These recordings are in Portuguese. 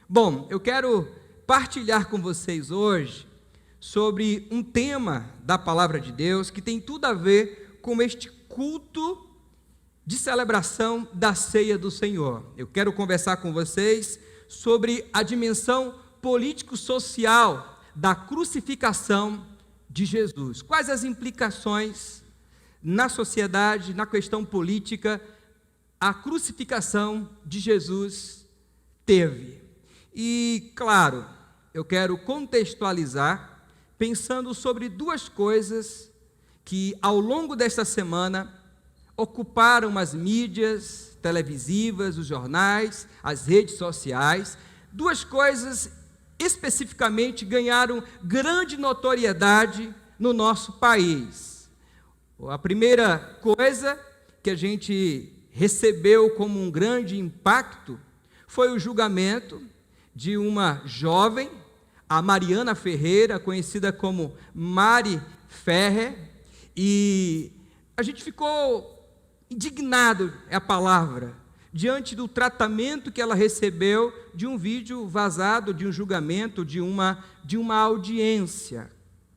Bom, eu quero partilhar com vocês hoje sobre um tema da Palavra de Deus que tem tudo a ver com este culto de celebração da ceia do Senhor. Eu quero conversar com vocês sobre a dimensão político-social da crucificação de Jesus. Quais as implicações na sociedade, na questão política, a crucificação de Jesus teve? E, claro, eu quero contextualizar pensando sobre duas coisas que, ao longo desta semana, ocuparam as mídias televisivas, os jornais, as redes sociais. Duas coisas especificamente ganharam grande notoriedade no nosso país. A primeira coisa que a gente recebeu como um grande impacto foi o julgamento de uma jovem, a Mariana Ferreira, conhecida como Mari Ferrer, e a gente ficou indignado, é a palavra, diante do tratamento que ela recebeu de um vídeo vazado, de um julgamento, de uma audiência.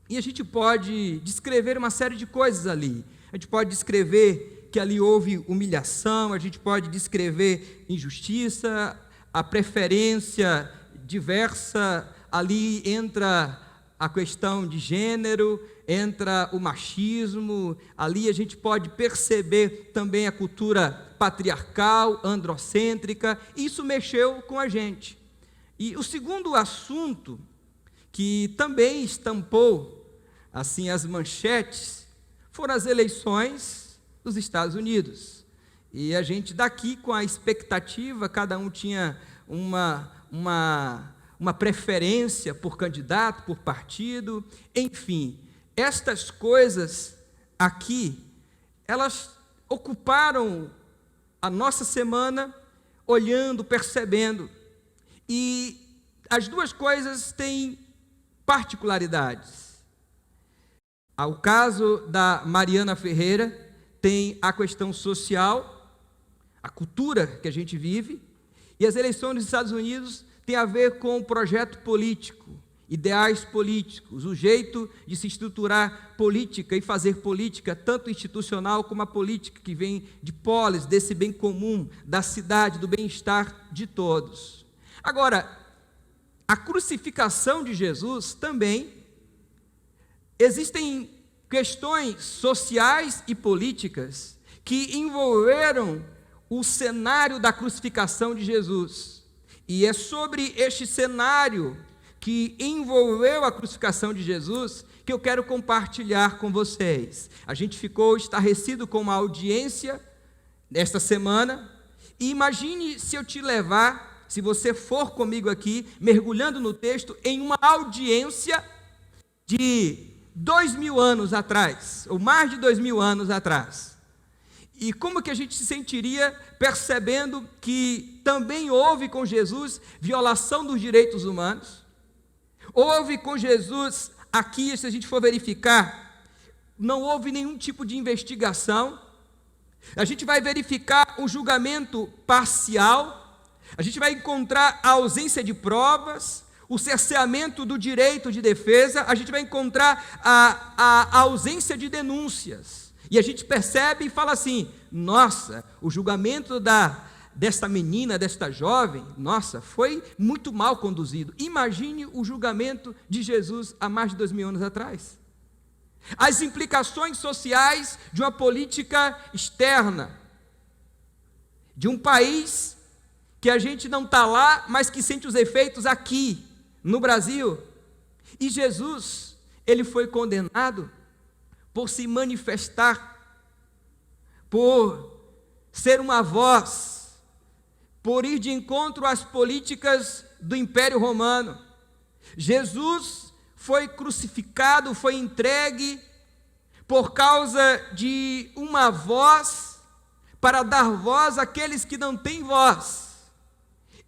E a gente pode descrever uma série de coisas ali. A gente pode descrever que ali houve humilhação, a gente pode descrever injustiça, a preferência diversa, ali entra a questão de gênero, entra o machismo, ali a gente pode perceber também a cultura patriarcal, androcêntrica. Isso mexeu com a gente. E o segundo assunto, que também estampou assim as manchetes, foram as eleições dos Estados Unidos. E a gente daqui com a expectativa, cada um tinha uma preferência por candidato, por partido, enfim, estas coisas aqui, elas ocuparam a nossa semana, olhando, percebendo, e as duas coisas têm particularidades. O caso da Mariana Ferreira tem a questão social, a cultura que a gente vive, e as eleições dos Estados Unidos têm a ver com o projeto político, ideais políticos, o jeito de se estruturar política e fazer política, tanto institucional como a política que vem de polis, desse bem comum, da cidade, do bem-estar de todos. Agora, a crucificação de Jesus também, existem questões sociais e políticas que envolveram o cenário da crucificação de Jesus. E é sobre este cenário que envolveu a crucificação de Jesus que eu quero compartilhar com vocês. A gente ficou estarrecido com uma audiência esta semana, e imagine se eu te levar, se você for comigo aqui, mergulhando no texto, em uma audiência de 2000 anos atrás, ou mais de 2000 anos atrás. E como que a gente se sentiria percebendo que também houve com Jesus violação dos direitos humanos? Houve com Jesus, aqui, se a gente for verificar, não houve nenhum tipo de investigação. A gente vai verificar um julgamento parcial, a gente vai encontrar a ausência de provas, o cerceamento do direito de defesa, a gente vai encontrar a ausência de denúncias. E a gente percebe e fala assim: nossa, o julgamento desta menina, desta jovem, nossa, foi muito mal conduzido. Imagine o julgamento de Jesus há mais de 2000 anos atrás. As implicações sociais de uma política externa, de um país que a gente não está lá, mas que sente os efeitos aqui, no Brasil. E Jesus, ele foi condenado por se manifestar, por ser uma voz, por ir de encontro às políticas do Império Romano. Jesus foi crucificado, foi entregue por causa de uma voz, para dar voz àqueles que não têm voz.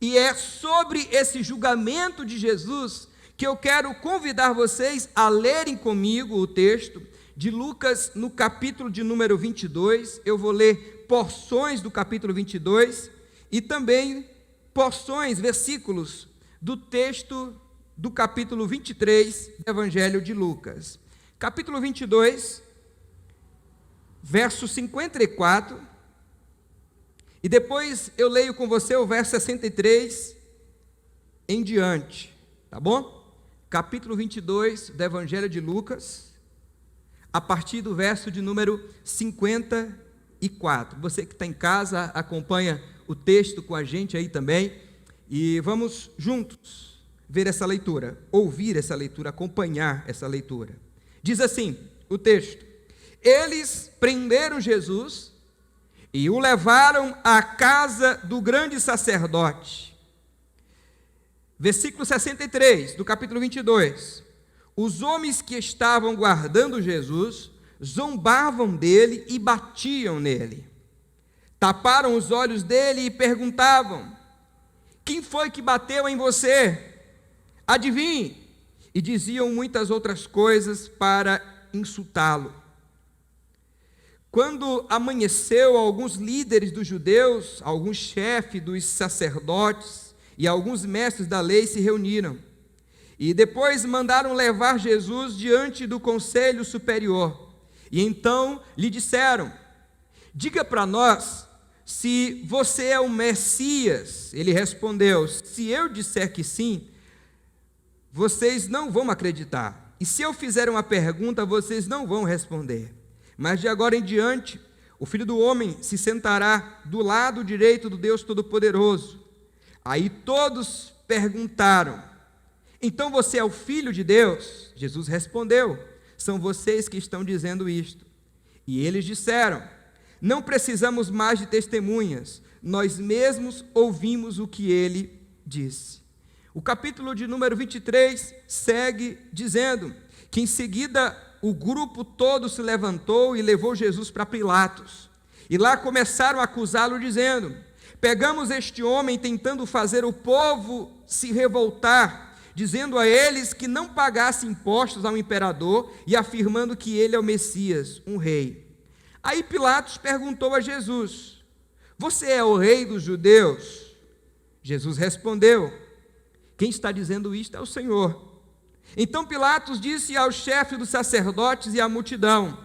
E é sobre esse julgamento de Jesus que eu quero convidar vocês a lerem comigo o texto de Lucas, no capítulo de número 22, eu vou ler porções do capítulo 22 e também porções, versículos do texto do capítulo 23 do Evangelho de Lucas. Capítulo 22, verso 54, e depois eu leio com você o verso 63 em diante, tá bom? Capítulo 22 do Evangelho de Lucas, a partir do verso de número 54. Você que está em casa, acompanha o texto com a gente aí também, e vamos juntos ver essa leitura, ouvir essa leitura, acompanhar essa leitura. Diz assim o texto: eles prenderam Jesus e o levaram à casa do grande sacerdote. Versículo 63 do capítulo 22. Os homens que estavam guardando Jesus zombavam dele e batiam nele. Taparam os olhos dele e perguntavam: quem foi que bateu em você? Adivinhe. E diziam muitas outras coisas para insultá-lo. Quando amanheceu, alguns líderes dos judeus, alguns chefes dos sacerdotes e alguns mestres da lei se reuniram. E depois mandaram levar Jesus diante do conselho superior. E então lhe disseram: diga para nós se você é o Messias. Ele respondeu: se eu disser que sim, vocês não vão acreditar. E se eu fizer uma pergunta, vocês não vão responder. Mas de agora em diante, o Filho do Homem se sentará do lado direito do Deus Todo-Poderoso. Aí todos perguntaram: então você é o Filho de Deus? Jesus respondeu: são vocês que estão dizendo isto. E eles disseram: não precisamos mais de testemunhas, nós mesmos ouvimos o que ele disse. O capítulo de número 23 segue dizendo que em seguida o grupo todo se levantou e levou Jesus para Pilatos. E lá começaram a acusá-lo dizendo: pegamos este homem tentando fazer o povo se revoltar, dizendo a eles que não pagassem impostos ao imperador e afirmando que ele é o Messias, um rei. Aí Pilatos perguntou a Jesus: você é o rei dos judeus? Jesus respondeu: quem está dizendo isto é o Senhor. Então Pilatos disse ao chefe dos sacerdotes e à multidão: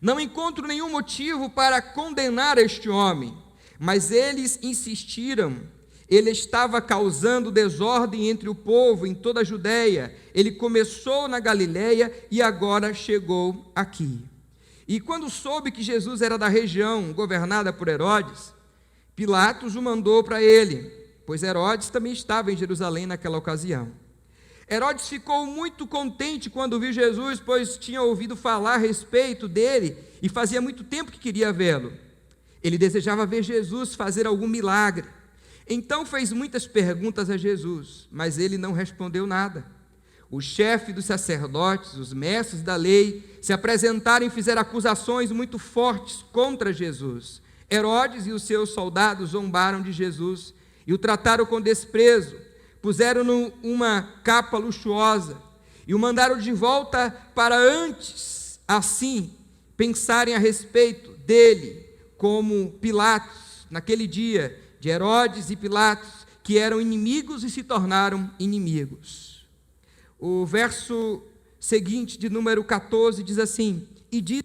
não encontro nenhum motivo para condenar este homem. Mas eles insistiram. Ele estava causando desordem entre o povo em toda a Judeia. Ele começou na Galileia e agora chegou aqui. E quando soube que Jesus era da região governada por Herodes, Pilatos o mandou para ele, pois Herodes também estava em Jerusalém naquela ocasião. Herodes ficou muito contente quando viu Jesus, pois tinha ouvido falar a respeito dele e fazia muito tempo que queria vê-lo. Ele desejava ver Jesus fazer algum milagre. Então fez muitas perguntas a Jesus, mas ele não respondeu nada. O chefe dos sacerdotes, os mestres da lei, se apresentaram e fizeram acusações muito fortes contra Jesus. Herodes e os seus soldados zombaram de Jesus e o trataram com desprezo, puseram-no uma capa luxuosa e o mandaram de volta para antes, assim, pensarem a respeito dele, como Pilatos, naquele dia de Herodes e Pilatos, que eram inimigos e se tornaram inimigos. O verso seguinte, de número 14, diz assim: e disse: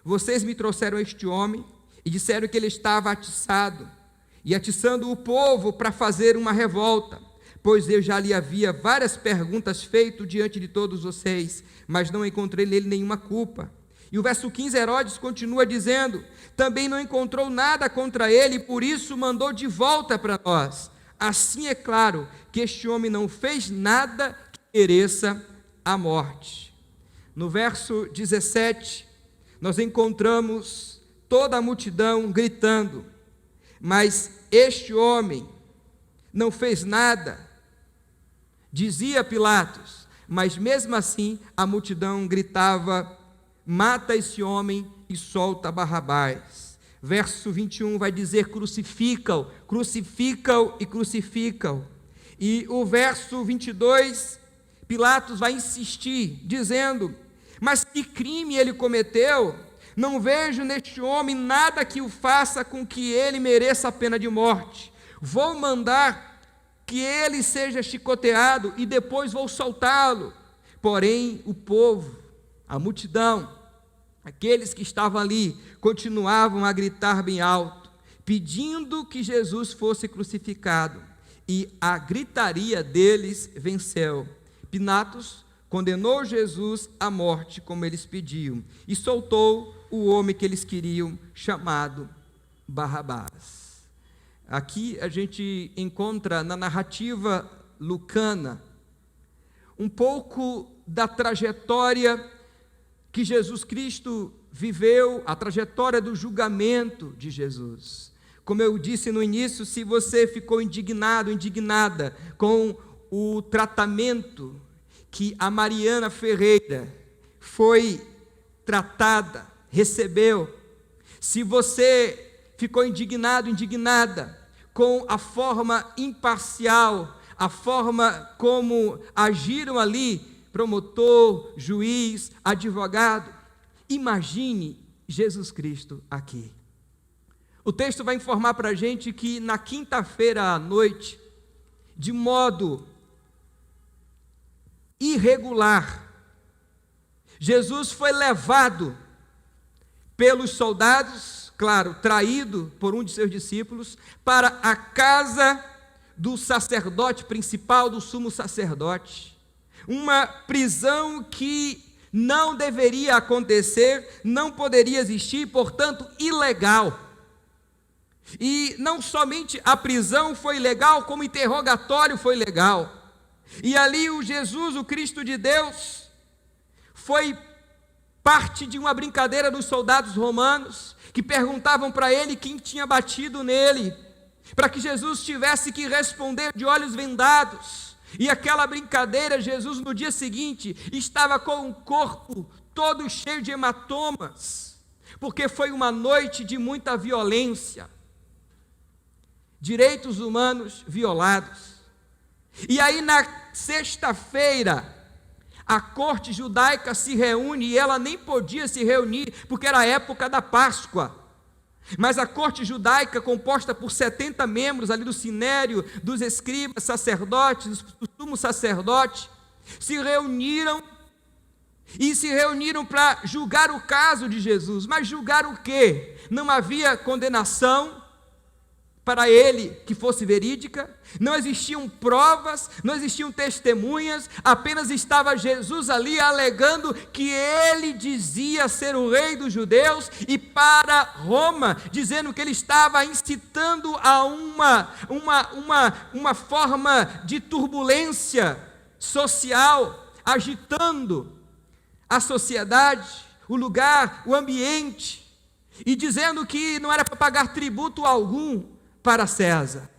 vocês me trouxeram este homem e disseram que ele estava atiçado, e atiçando o povo para fazer uma revolta, pois eu já lhe havia várias perguntas feito diante de todos vocês, mas não encontrei nele nenhuma culpa. E o verso 15, Herodes continua dizendo: também não encontrou nada contra ele, por isso mandou de volta para nós. Assim é claro que este homem não fez nada que mereça a morte. No verso 17, nós encontramos toda a multidão gritando: mas este homem não fez nada. Dizia Pilatos, mas mesmo assim a multidão gritava: mata esse homem e solta Barrabás. Verso 21 vai dizer: crucificam, crucificam e crucificam. E o verso 22, Pilatos vai insistir, dizendo: mas que crime ele cometeu? Não vejo neste homem nada que o faça com que ele mereça a pena de morte. Vou mandar que ele seja chicoteado e depois vou soltá-lo. Porém, o povo, a multidão, aqueles que estavam ali, continuavam a gritar bem alto, pedindo que Jesus fosse crucificado, e a gritaria deles venceu. Pilatos condenou Jesus à morte, como eles pediam, e soltou o homem que eles queriam, chamado Barrabás. Aqui a gente encontra na narrativa lucana um pouco da trajetória que Jesus Cristo viveu, a trajetória do julgamento de Jesus. Como eu disse no início, se você ficou indignado, indignada com o tratamento que a Mariana Ferreira foi tratada, recebeu, se você ficou indignado, indignada com a forma imparcial, a forma como agiram ali, promotor, juiz, advogado, imagine Jesus Cristo aqui. O texto vai informar para a gente que na quinta-feira à noite, de modo irregular, Jesus foi levado pelos soldados, claro, traído por um de seus discípulos, para a casa do sacerdote principal, do sumo sacerdote. Uma prisão que não deveria acontecer, não poderia existir, portanto, ilegal. E não somente a prisão foi ilegal, como o interrogatório foi ilegal. E ali o Jesus, o Cristo de Deus, foi parte de uma brincadeira dos soldados romanos, que perguntavam para ele quem tinha batido nele, para que Jesus tivesse que responder de olhos vendados. E aquela brincadeira, Jesus no dia seguinte estava com o corpo todo cheio de hematomas, porque foi uma noite de muita violência, direitos humanos violados. E aí na sexta-feira, a corte judaica se reúne, e ela nem podia se reunir, porque era a época da Páscoa. Mas a corte judaica, composta por 70 membros ali do sinédrio, dos escribas, sacerdotes, do sumo sacerdote, se reuniram para julgar o caso de Jesus. Mas julgar o quê? Não havia condenação para ele que fosse verídica, não existiam provas, não existiam testemunhas, apenas estava Jesus ali alegando que ele dizia ser o rei dos judeus, e para Roma, dizendo que ele estava incitando a uma forma de turbulência social, agitando a sociedade, o lugar, o ambiente, e dizendo que não era para pagar tributo algum para César.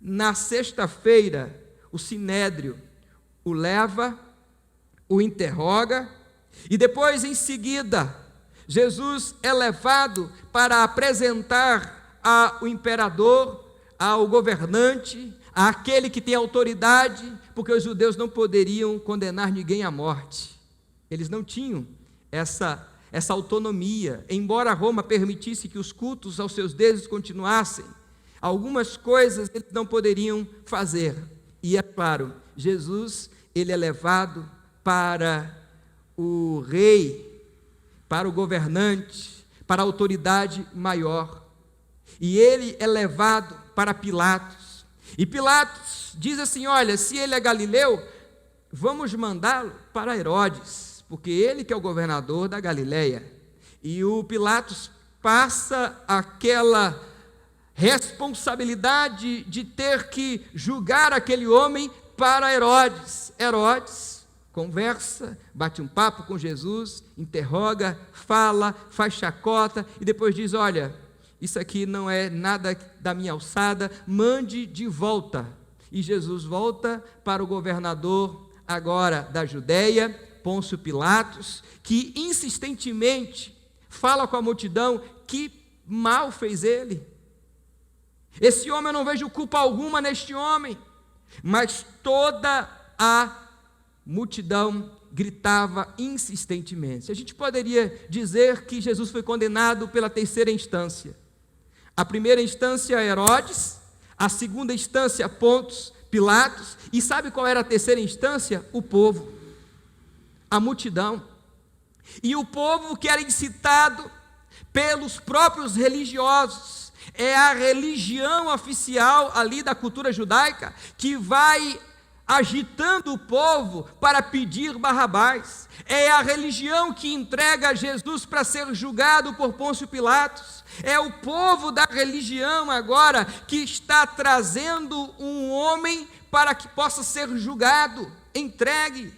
Na sexta-feira, o sinédrio o leva, o interroga, e depois, em seguida, Jesus é levado para apresentar ao imperador, ao governante, àquele que tem autoridade, porque os judeus não poderiam condenar ninguém à morte. Eles não tinham essa autonomia. Embora Roma permitisse que os cultos aos seus deuses continuassem, algumas coisas eles não poderiam fazer. E é claro, Jesus, ele é levado para o rei, para o governante, para a autoridade maior. E ele é levado para Pilatos. E Pilatos diz assim: olha, se ele é galileu, vamos mandá-lo para Herodes, porque ele que é o governador da Galileia. E o Pilatos passa aquela responsabilidade de ter que julgar aquele homem para Herodes. Herodes conversa, bate um papo com Jesus, interroga, fala, faz chacota, e depois diz: olha, isso aqui não é nada da minha alçada, mande de volta. E Jesus volta para o governador agora da Judéia, Pôncio Pilatos, que insistentemente fala com a multidão que mal fez ele. Esse homem, eu não vejo culpa alguma neste homem. Mas toda a multidão gritava insistentemente. A gente poderia dizer que Jesus foi condenado pela terceira instância. A primeira instância, Herodes, A segunda instância, Pôncio Pilatos. E sabe qual era a terceira instância? O povo, a multidão. E o povo que era incitado pelos próprios religiosos, é a religião oficial ali da cultura judaica, que vai agitando o povo para pedir Barrabás. É a religião que entrega Jesus para ser julgado por Pôncio Pilatos. É o povo da religião agora que está trazendo um homem para que possa ser julgado, entregue.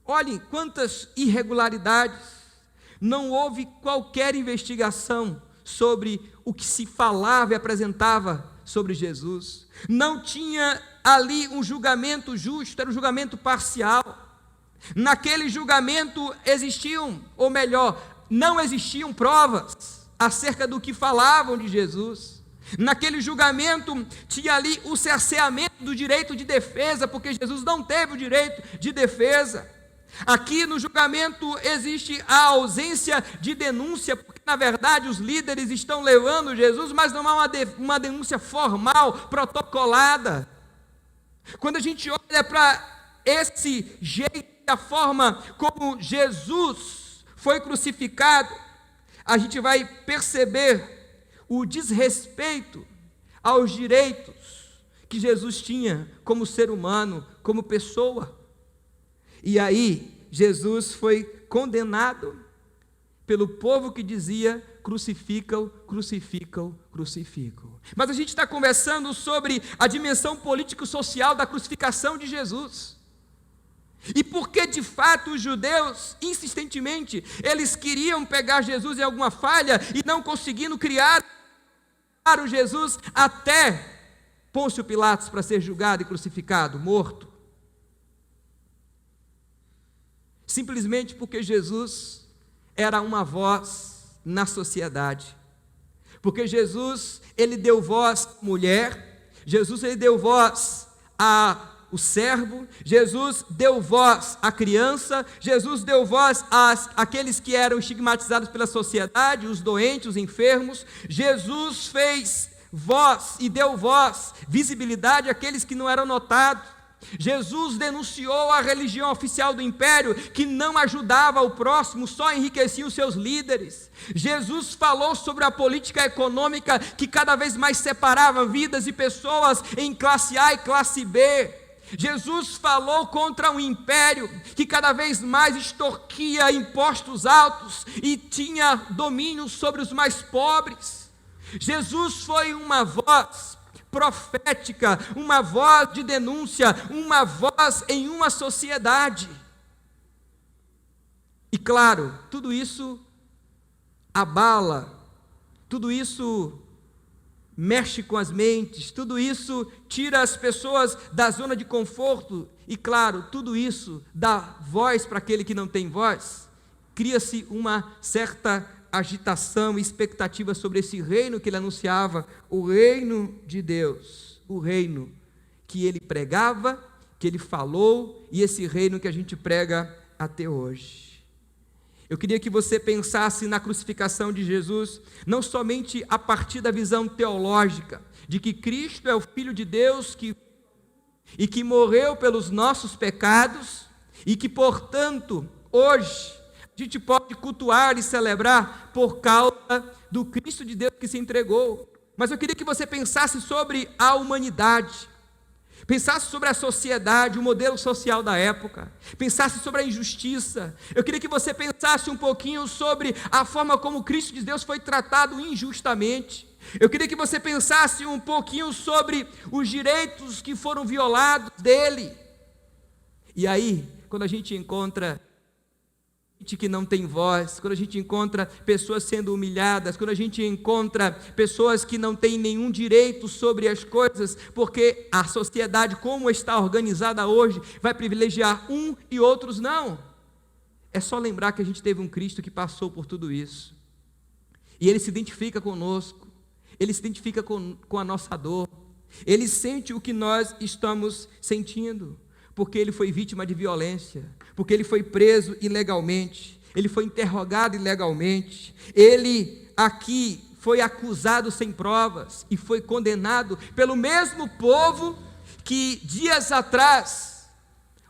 Olhem quantas irregularidades. Não houve qualquer investigação sobre o que se falava e apresentava sobre Jesus. Não tinha ali um julgamento justo, era um julgamento parcial. Naquele julgamento existiam, ou melhor, não existiam provas acerca do que falavam de Jesus. Naquele julgamento tinha ali o cerceamento do direito de defesa, porque Jesus não teve o direito de defesa. Aqui no julgamento existe a ausência de denúncia, porque na verdade os líderes estão levando Jesus, mas não há uma denúncia formal, protocolada. Quando a gente olha para esse jeito, a forma como Jesus foi crucificado, a gente vai perceber o desrespeito aos direitos que Jesus tinha como ser humano, como pessoa. E aí, Jesus foi condenado pelo povo que dizia: crucificam, crucificam, crucificam. Mas a gente está conversando sobre a dimensão político-social da crucificação de Jesus. E porque de fato os judeus, insistentemente, eles queriam pegar Jesus em alguma falha e não conseguindo criar o Jesus até Pôncio Pilatos para ser julgado e crucificado, morto. Simplesmente porque Jesus era uma voz na sociedade. Porque Jesus, ele deu voz à mulher, Jesus, ele deu voz ao servo, Jesus deu voz à criança, Jesus deu voz àqueles que eram estigmatizados pela sociedade, os doentes, os enfermos. Jesus fez voz e deu voz, visibilidade àqueles que não eram notados. Jesus denunciou a religião oficial do império, que não ajudava o próximo, só enriquecia os seus líderes. Jesus falou sobre a política econômica que cada vez mais separava vidas e pessoas em classe A e classe B. Jesus falou contra um império que cada vez mais extorquia impostos altos e tinha domínio sobre os mais pobres. Jesus foi uma voz profética, uma voz de denúncia, uma voz em uma sociedade. E claro, tudo isso abala, tudo isso mexe com as mentes, tudo isso tira as pessoas da zona de conforto e claro, tudo isso dá voz para aquele que não tem voz. Cria-se uma certa agitação e expectativa sobre esse reino que ele anunciava, o reino de Deus, o reino que ele pregava, que ele falou, e esse reino que a gente prega até hoje. Eu queria que você pensasse na crucificação de Jesus, não somente a partir da visão teológica, de que Cristo é o Filho de Deus e que morreu pelos nossos pecados, e que, portanto, hoje, a gente pode cultuar e celebrar por causa do Cristo de Deus que se entregou. Mas eu queria que você pensasse sobre a humanidade, pensasse sobre a sociedade, o modelo social da época, pensasse sobre a injustiça. Eu queria que você pensasse um pouquinho sobre a forma como o Cristo de Deus foi tratado injustamente. Eu queria que você pensasse um pouquinho sobre os direitos que foram violados dele. E aí, quando a gente encontra gente que não tem voz, quando a gente encontra pessoas sendo humilhadas, quando a gente encontra pessoas que não têm nenhum direito sobre as coisas, porque a sociedade, como está organizada hoje, vai privilegiar um e outros não. É só lembrar que a gente teve um Cristo que passou por tudo isso, e Ele se identifica conosco, Ele se identifica com a nossa dor, Ele sente o que nós estamos sentindo, porque Ele foi vítima de violência, porque Ele foi preso ilegalmente, Ele foi interrogado ilegalmente, Ele aqui foi acusado sem provas e foi condenado pelo mesmo povo que dias atrás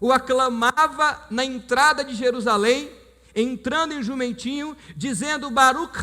o aclamava na entrada de Jerusalém, entrando em jumentinho, dizendo Baruch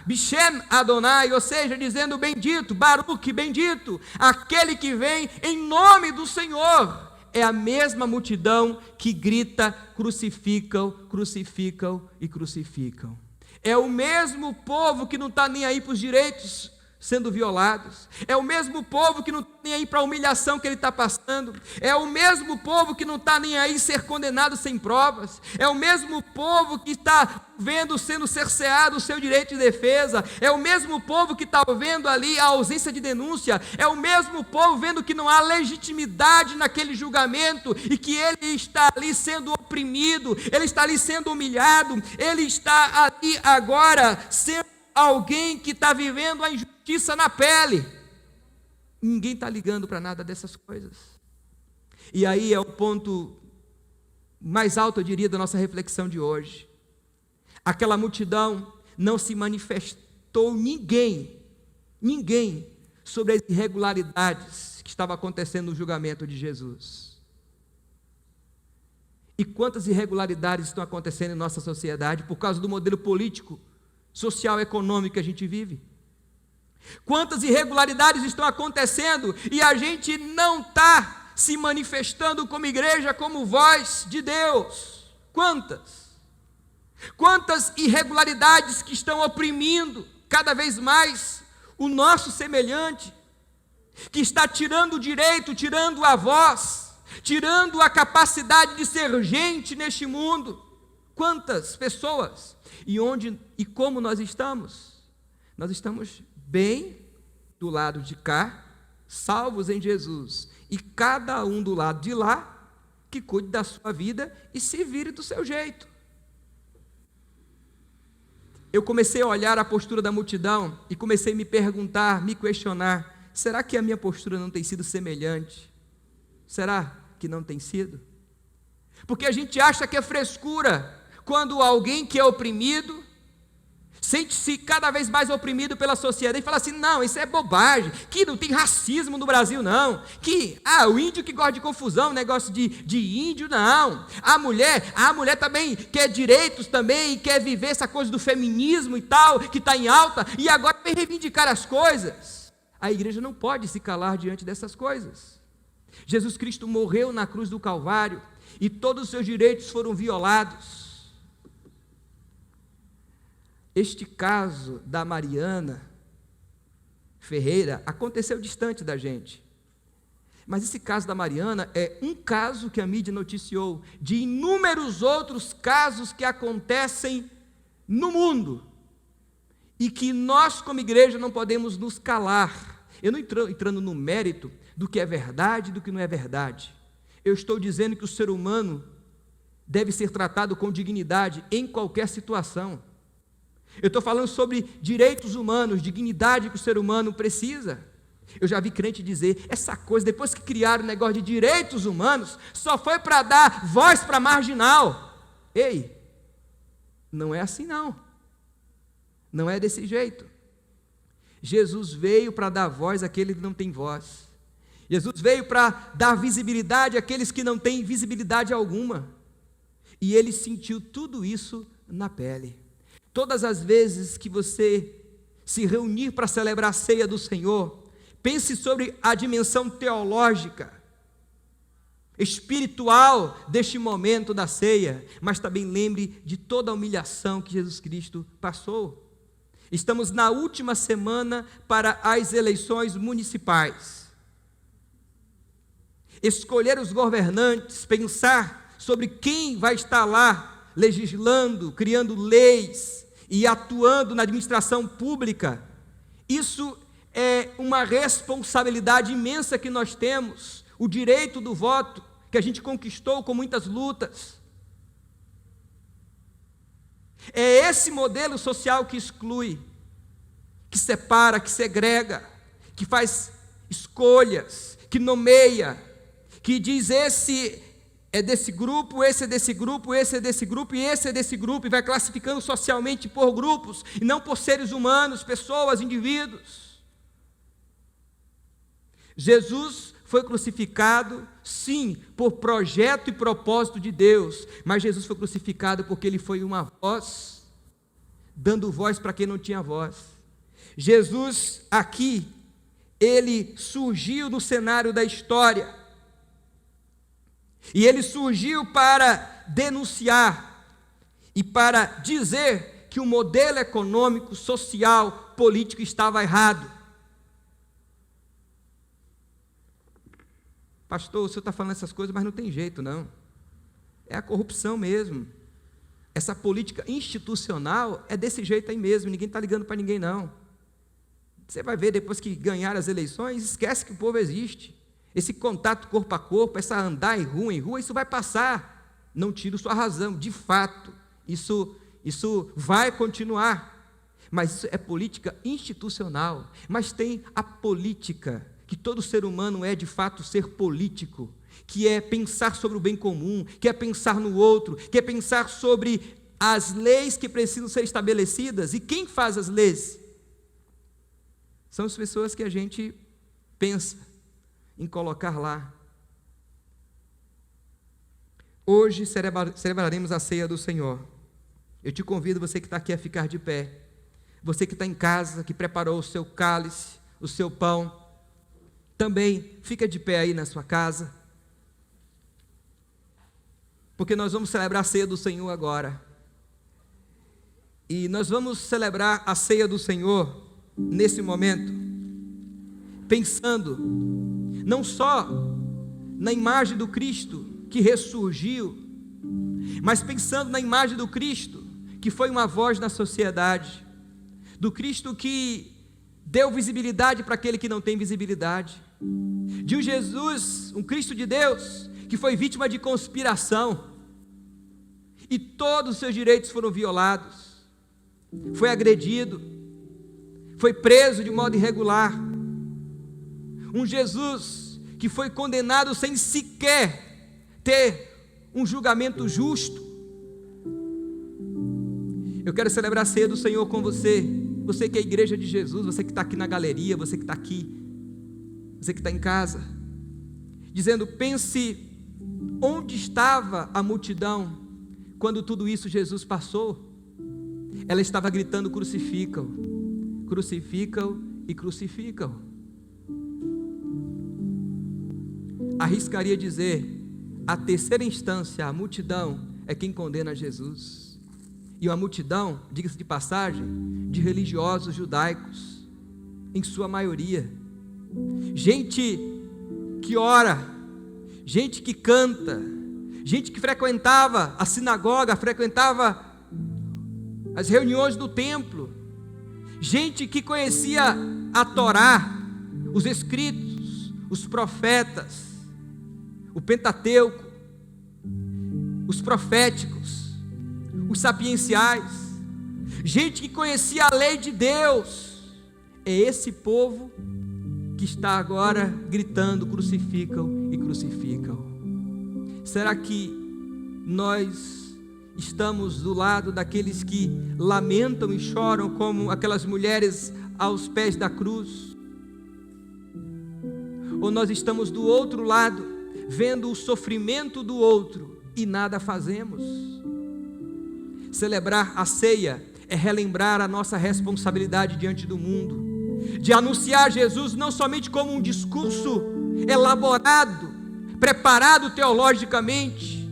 Bishem Adonai, ou seja, dizendo bendito, Baruch, bendito, aquele que vem em nome do Senhor. É a mesma multidão que grita: crucificam, crucificam e crucificam. É o mesmo povo que não está nem aí para os direitos sendo violados. É o mesmo povo que não está nem aí para a humilhação que ele está passando. É o mesmo povo que não está nem aí ser condenado sem provas. É o mesmo povo que está vendo sendo cerceado o seu direito de defesa. É o mesmo povo que está vendo ali a ausência de denúncia. É o mesmo povo vendo que não há legitimidade naquele julgamento e que ele está ali sendo oprimido, ele está ali sendo humilhado, ele está ali agora sendo alguém que está vivendo a injustiça na pele. Ninguém está ligando para nada dessas coisas. E aí é o ponto mais alto, eu diria, da nossa reflexão de hoje. Aquela multidão não se manifestou ninguém sobre as irregularidades que estavam acontecendo no julgamento de Jesus. E quantas irregularidades estão acontecendo em nossa sociedade por causa do modelo político, social, econômico que a gente vive? Quantas irregularidades estão acontecendo e a gente não está se manifestando como igreja, como voz de Deus? Quantas irregularidades que estão oprimindo cada vez mais o nosso semelhante, que está tirando o direito, tirando a voz, tirando a capacidade de ser gente neste mundo. Quantas pessoas? E onde e como nós estamos? Nós estamos bem do lado de cá, salvos em Jesus, e cada um do lado de lá, que cuide da sua vida e se vire do seu jeito. Eu comecei a olhar a postura da multidão e comecei a me perguntar, me questionar: será que a minha postura não tem sido semelhante? Será que não tem sido? Porque a gente acha que é frescura quando alguém que é oprimido sente-se cada vez mais oprimido pela sociedade e fala assim: não, isso é bobagem, que não tem racismo no Brasil não, que o índio que gosta de confusão, negócio de índio, não, a mulher também quer direitos também, quer viver essa coisa do feminismo e tal, que está em alta, e agora vem reivindicar as coisas. A igreja não pode se calar diante dessas coisas. Jesus Cristo morreu na cruz do Calvário e todos os seus direitos foram violados. Este caso da Mariana Ferreira aconteceu distante da gente. Mas esse caso da Mariana é um caso que a mídia noticiou, de inúmeros outros casos que acontecem no mundo e que nós, como igreja, não podemos nos calar. Eu não estou entrando no mérito do que é verdade e do que não é verdade. Eu estou dizendo que o ser humano deve ser tratado com dignidade em qualquer situação. Eu estou falando sobre direitos humanos, dignidade que o ser humano precisa. Eu já vi crente dizer, essa coisa, depois que criaram o negócio de direitos humanos, só foi para dar voz para marginal. Ei, não é assim não. Não é desse jeito. Jesus veio para dar voz àqueles que não têm voz. Jesus veio para dar visibilidade àqueles que não têm visibilidade alguma. E ele sentiu tudo isso na pele. Todas as vezes que você se reunir para celebrar a ceia do Senhor, pense sobre a dimensão teológica, espiritual deste momento da ceia, mas também lembre de toda a humilhação que Jesus Cristo passou. Estamos na última semana para as eleições municipais. Escolher os governantes, pensar sobre quem vai estar lá legislando, criando leis e atuando na administração pública, isso é uma responsabilidade imensa que nós temos, o direito do voto, que a gente conquistou com muitas lutas. É esse modelo social que exclui, que separa, que segrega, que faz escolhas, que nomeia, que diz esse é desse grupo, esse é desse grupo, esse é desse grupo, e esse é desse grupo, e vai classificando socialmente por grupos, e não por seres humanos, pessoas, indivíduos. Jesus foi crucificado, sim, por projeto e propósito de Deus, mas Jesus foi crucificado porque ele foi uma voz, dando voz para quem não tinha voz. Jesus aqui, ele surgiu no cenário da história, e ele surgiu para denunciar e para dizer que o modelo econômico, social, político estava errado. Pastor, o senhor está falando essas coisas, mas não tem jeito não, é a corrupção mesmo, essa política institucional é desse jeito aí mesmo, ninguém está ligando para ninguém não. Você vai ver depois que ganhar as eleições, esquece que o povo existe. Esse contato corpo a corpo, essa andar em rua, isso vai passar. Não tiro sua razão, de fato, isso vai continuar. Mas isso é política institucional. Mas tem a política, que todo ser humano é de fato ser político, que é pensar sobre o bem comum, que é pensar no outro, que é pensar sobre as leis que precisam ser estabelecidas. E quem faz as leis? São as pessoas que a gente pensa em colocar lá. Hoje celebraremos a ceia do Senhor. Eu te convido, você que está aqui, a ficar de pé. Você que está em casa, que preparou o seu cálice, o seu pão, também fica de pé aí na sua casa, porque nós vamos celebrar a ceia do Senhor agora. E nós vamos celebrar a ceia do Senhor nesse momento, pensando não só na imagem do Cristo que ressurgiu, mas pensando na imagem do Cristo que foi uma voz na sociedade, do Cristo que deu visibilidade para aquele que não tem visibilidade, de um Jesus, um Cristo de Deus, que foi vítima de conspiração, e todos os seus direitos foram violados, foi agredido, foi preso de modo irregular, um Jesus que foi condenado sem sequer ter um julgamento justo. Eu quero celebrar a ceia do Senhor com você, você que é a igreja de Jesus, você que está aqui na galeria, você que está aqui, você que está em casa, dizendo: pense onde estava a multidão quando tudo isso Jesus passou. Ela estava gritando: crucificam, crucificam e crucificam. Arriscaria dizer, a terceira instância, a multidão, é quem condena Jesus. E uma multidão, diga-se de passagem, de religiosos judaicos, em sua maioria, gente que ora, gente que canta, gente que frequentava a sinagoga, frequentava as reuniões do templo, gente que conhecia a Torá, os escritos, os profetas, o Pentateuco, os proféticos, os sapienciais, gente que conhecia a lei de Deus. É esse povo que está agora gritando: crucificam e crucificam. Será que nós estamos do lado daqueles que lamentam e choram como aquelas mulheres aos pés da cruz? Ou nós estamos do outro lado, vendo o sofrimento do outro e nada fazemos? Celebrar a ceia é relembrar a nossa responsabilidade diante do mundo, de anunciar Jesus não somente como um discurso elaborado, preparado teologicamente,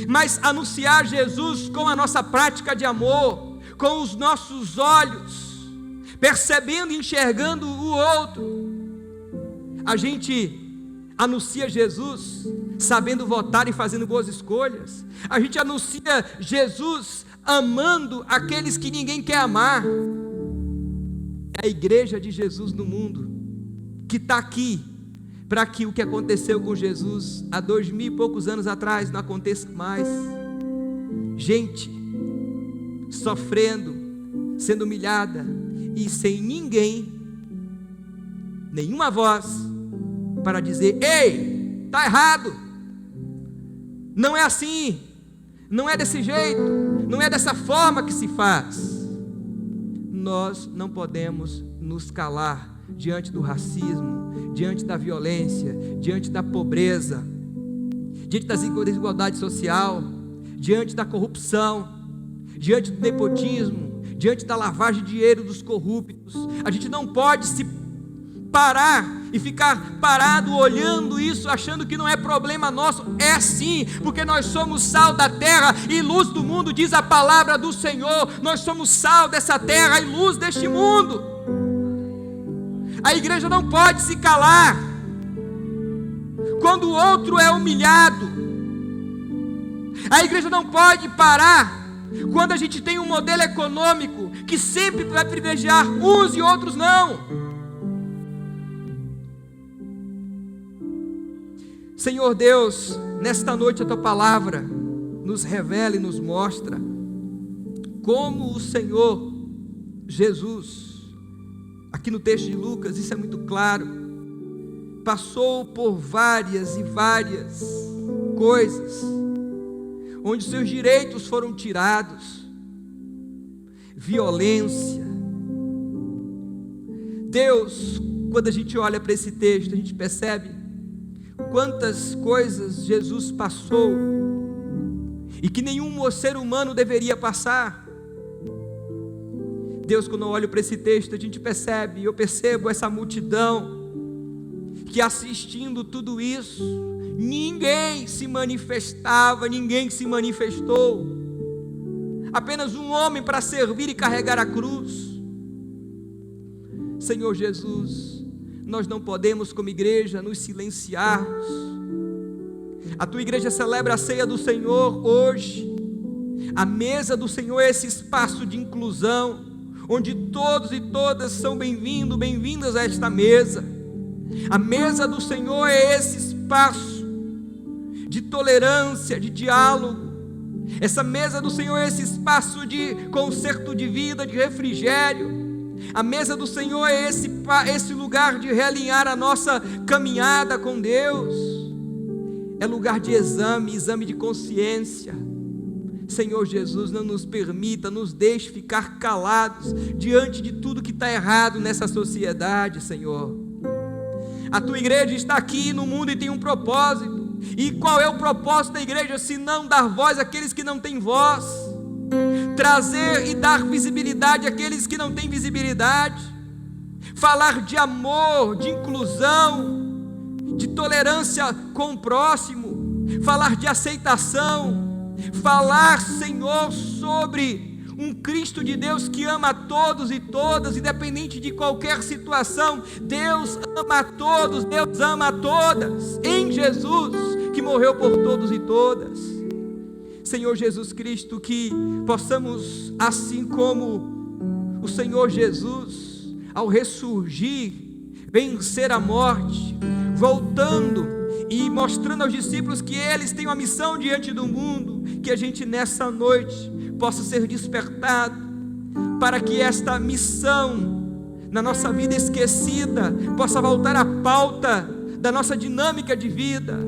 mas anunciar Jesus com a nossa prática de amor, com os nossos olhos, percebendo e enxergando o outro. A gente anuncia Jesus sabendo votar e fazendo boas escolhas. A gente anuncia Jesus amando aqueles que ninguém quer amar. É a igreja de Jesus no mundo que está aqui para que o que aconteceu com Jesus há 2000 e poucos anos atrás não aconteça mais. Gente sofrendo, sendo humilhada e sem ninguém, nenhuma voz para dizer: ei, está errado, Não é assim, não é desse jeito, não é dessa forma que se faz. Nós não podemos nos calar diante do racismo, diante da violência, diante da pobreza, diante da desigualdade social, diante da corrupção, diante do nepotismo, diante da lavagem de dinheiro dos corruptos. A gente não pode se parar e ficar parado olhando isso, achando que não é problema nosso. É sim, porque nós somos sal da terra e luz do mundo, diz a palavra do Senhor. Nós somos sal dessa terra e luz deste mundo. A igreja não pode se calar quando o outro é humilhado. A igreja não pode parar quando a gente tem um modelo econômico que sempre vai privilegiar uns e outros não. Senhor Deus, nesta noite a Tua palavra nos revela e nos mostra como o Senhor Jesus, aqui no texto de Lucas, isso é muito claro, passou por várias e várias coisas, onde seus direitos foram tirados, violência. Deus, quando a gente olha para esse texto, a gente percebe quantas coisas Jesus passou e que nenhum ser humano deveria passar. Deus, quando eu olho para esse texto, a gente percebe, eu percebo essa multidão que assistindo tudo isso, ninguém se manifestava, ninguém se manifestou, apenas um homem para servir e carregar a cruz. Senhor Jesus, nós não podemos como igreja nos silenciarmos. A tua igreja celebra a ceia do Senhor hoje. A mesa do Senhor é esse espaço de inclusão, onde todos e todas são bem-vindos, bem-vindas a esta mesa. A mesa do Senhor é esse espaço de tolerância, de diálogo. Essa mesa do Senhor é esse espaço de conserto de vida, de refrigério. A mesa do Senhor é esse lugar de realinhar a nossa caminhada com Deus. É lugar de exame de consciência. Senhor Jesus, não nos permita, nos deixe ficar calados diante de tudo que está errado nessa sociedade, Senhor. A tua igreja está aqui no mundo e tem um propósito. E qual é o propósito da igreja, se não dar voz àqueles que não têm voz? Trazer e dar visibilidade àqueles que não têm visibilidade, falar de amor, de inclusão, de tolerância com o próximo, falar de aceitação, falar, Senhor, sobre um Cristo de Deus que ama a todos e todas, independente de qualquer situação. Deus ama a todos, Deus ama a todas, em Jesus, que morreu por todos e todas. Senhor Jesus Cristo, que possamos, assim como o Senhor Jesus, ao ressurgir, vencer a morte, voltando e mostrando aos discípulos que eles têm uma missão diante do mundo, que a gente nessa noite possa ser despertado, para que esta missão, na nossa vida esquecida, possa voltar à pauta da nossa dinâmica de vida.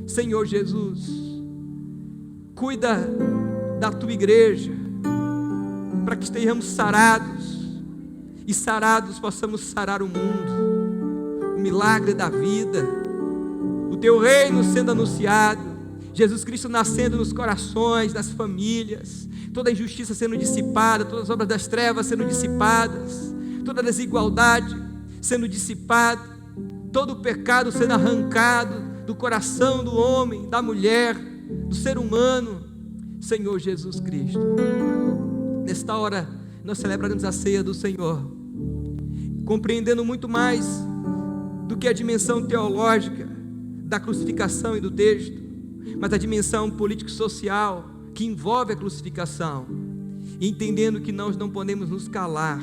Senhor Jesus, cuida da tua igreja, para que estejamos sarados, e sarados possamos sarar o mundo, o milagre da vida, o teu reino sendo anunciado, Jesus Cristo nascendo nos corações, nas famílias, toda a injustiça sendo dissipada, todas as obras das trevas sendo dissipadas, toda a desigualdade sendo dissipada, todo o pecado sendo arrancado do coração do homem, da mulher, do ser humano. Senhor Jesus Cristo, nesta hora nós celebraremos a ceia do Senhor, compreendendo muito mais do que a dimensão teológica da crucificação e do texto, mas a dimensão político-social que envolve a crucificação, e entendendo que nós não podemos nos calar,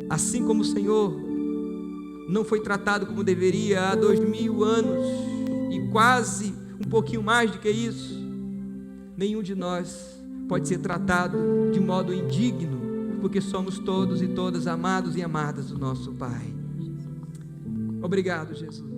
assim como o Senhor não foi tratado como deveria há 2000 anos, e quase um pouquinho mais do que isso, nenhum de nós pode ser tratado de modo indigno, porque somos todos e todas amados e amadas do nosso Pai. Obrigado, Jesus.